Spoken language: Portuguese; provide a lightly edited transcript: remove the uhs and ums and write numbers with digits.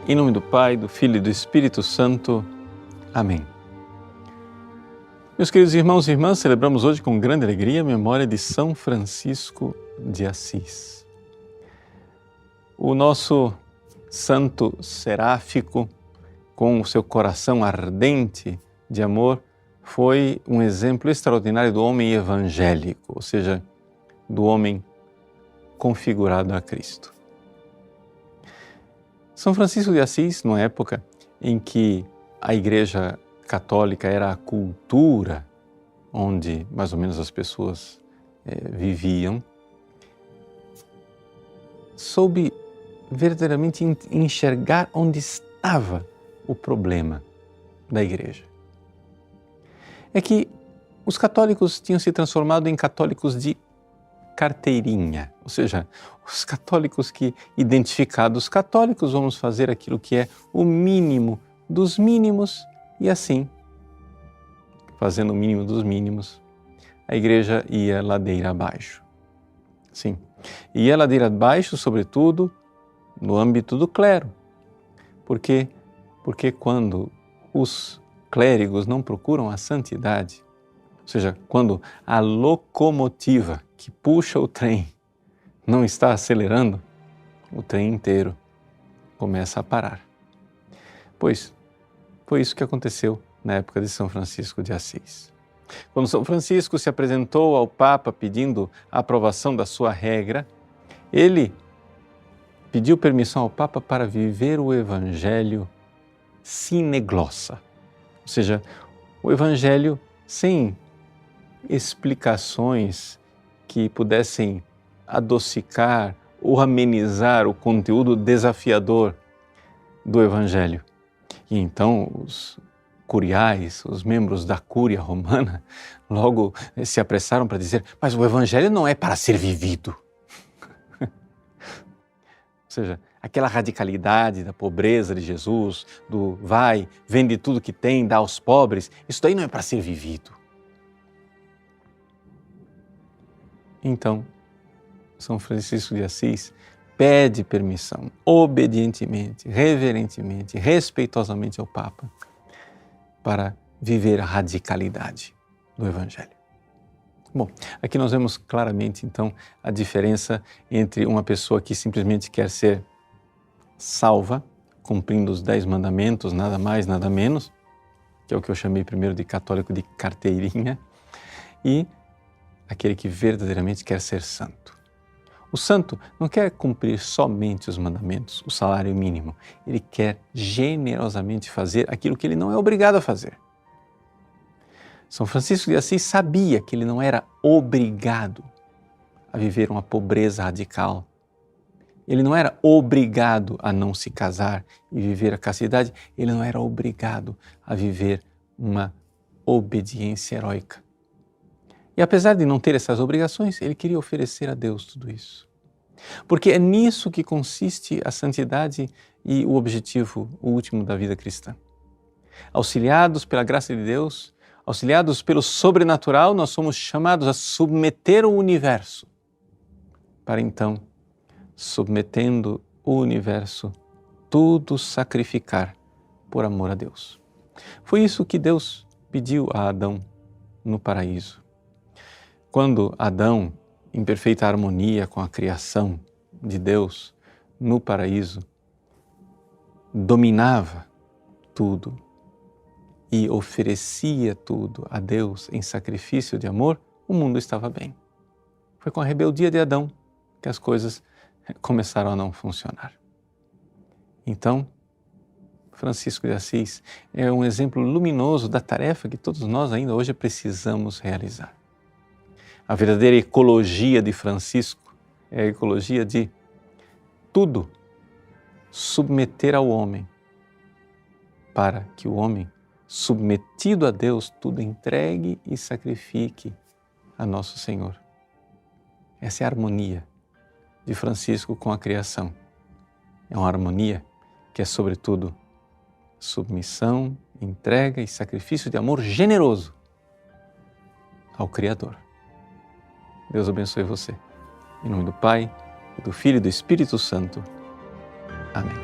Em nome do Pai, do Filho e do Espírito Santo. Amém. Meus queridos irmãos e irmãs, celebramos hoje com grande alegria a memória de São Francisco de Assis. O nosso santo seráfico, com o seu coração ardente de amor, foi um exemplo extraordinário do homem evangélico, ou seja, do homem configurado a Cristo. São Francisco de Assis, numa época em que a Igreja Católica era a cultura onde mais ou menos as pessoas viviam, soube verdadeiramente enxergar onde estava o problema da Igreja. É que os católicos tinham se transformado em católicos de carteirinha, ou seja, os católicos que, identificados católicos, vamos fazer aquilo que é o mínimo dos mínimos e assim, fazendo o mínimo dos mínimos, a Igreja ia ladeira abaixo. Sim, ia ladeira abaixo, sobretudo, no âmbito do clero. Por quê? Porque quando os clérigos não procuram a santidade, ou seja, quando a locomotiva que puxa o trem não está acelerando, o trem inteiro começa a parar. Pois foi isso que aconteceu na época de São Francisco de Assis. Quando São Francisco se apresentou ao Papa pedindo a aprovação da sua regra, ele pediu permissão ao Papa para viver o Evangelho sine glossa, ou seja, o Evangelho sem explicações que pudessem adocicar ou amenizar o conteúdo desafiador do Evangelho. E então os curiais, os membros da Cúria Romana, logo se apressaram para dizer: mas o Evangelho não é para ser vivido. Ou seja, aquela radicalidade da pobreza de Jesus, do vai, vende tudo que tem, dá aos pobres, isso daí não é para ser vivido. Então, São Francisco de Assis pede permissão, obedientemente, reverentemente, respeitosamente ao Papa, para viver a radicalidade do Evangelho. Bom, aqui nós vemos claramente, então, a diferença entre uma pessoa que simplesmente quer ser salva, cumprindo os 10 mandamentos, nada mais, nada menos, que é o que eu chamei primeiro de católico de carteirinha, e aquele que verdadeiramente quer ser santo. O santo não quer cumprir somente os mandamentos, o salário mínimo. Ele quer generosamente fazer aquilo que ele não é obrigado a fazer. São Francisco de Assis sabia que ele não era obrigado a viver uma pobreza radical. Ele não era obrigado a não se casar e viver a castidade. Ele não era obrigado a viver uma obediência heróica. E apesar de não ter essas obrigações, ele queria oferecer a Deus tudo isso. Porque é nisso que consiste a santidade e o objetivo último da vida cristã. Auxiliados pela graça de Deus, auxiliados pelo sobrenatural, nós somos chamados a submeter o universo, para então, submetendo o universo, tudo sacrificar por amor a Deus. Foi isso que Deus pediu a Adão no paraíso. Quando Adão, em perfeita harmonia com a criação de Deus no paraíso, dominava tudo e oferecia tudo a Deus em sacrifício de amor, o mundo estava bem. Foi com a rebeldia de Adão que as coisas começaram a não funcionar. Então, Francisco de Assis é um exemplo luminoso da tarefa que todos nós ainda hoje precisamos realizar. A verdadeira ecologia de Francisco é a ecologia de tudo submeter ao homem, para que o homem, submetido a Deus, tudo entregue e sacrifique a nosso Senhor. Essa é a harmonia de Francisco com a criação. É uma harmonia que é, sobretudo, submissão, entrega e sacrifício de amor generoso ao Criador. Deus abençoe você. Em nome do Pai, do Filho e do Espírito Santo. Amém.